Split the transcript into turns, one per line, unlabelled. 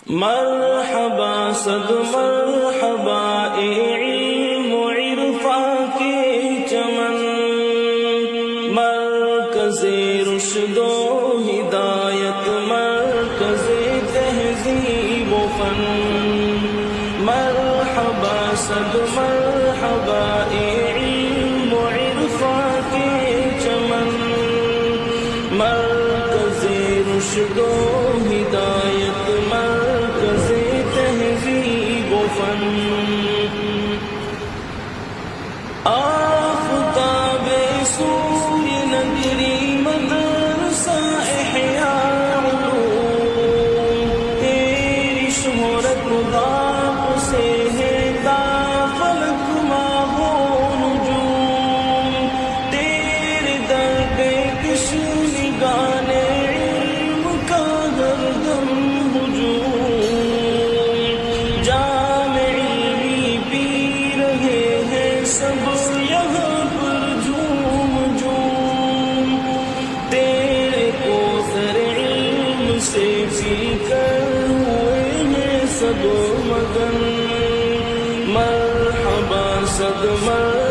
مرحبا صد مرحبا اے علم و عرفاں کے چمن، مرکز رشد و ہدایت، مرکز تہذیب و فن۔ مرحبا صد مرحبا اے علم و عرفاں کے چمن، مرکز رشد و ہدایت، مرکز تہذیب و فن۔ آفتاب سوری نگری مدرسہ احیاء علوم، تیری شہرت داغ سے ہے داخلک ماہ و نجوم، تیرے در پہ کش نگان علم کا ہر دم ہجوم، جام علمی پی رہے ہیں سب یہاں پر جھوم جھوم، تیرے کوثر علم سے پی کر ہوئے ہیں سب مگن۔ مرحبا صد مرحبا